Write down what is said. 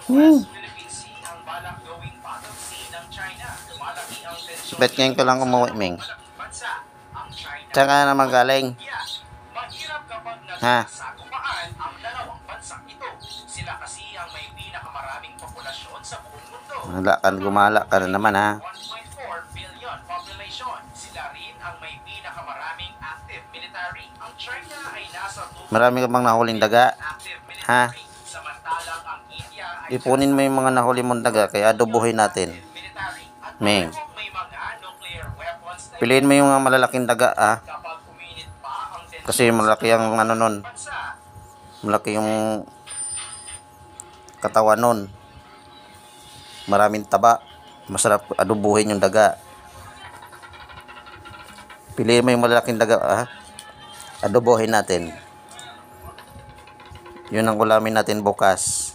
Hmm. Bet ngayon ko lang umuwi, Ming. Saan ka naman galing? Ha? Wala ka, gumala ka na naman, ha? Marami ka bang nahuling daga? Ha? Ipunin mo yung mga nahuli mong daga, kaya adobohin natin. Ming. Piliin mo yung mga malalaking daga, ha? Kasi malaki ang ano nun. Malaki yung katawan nun. Maraming taba. Masarap adobohin yung daga. Piliin mo yung malalaking daga, ha? Adobohin natin. Yun ang ulamin natin bukas.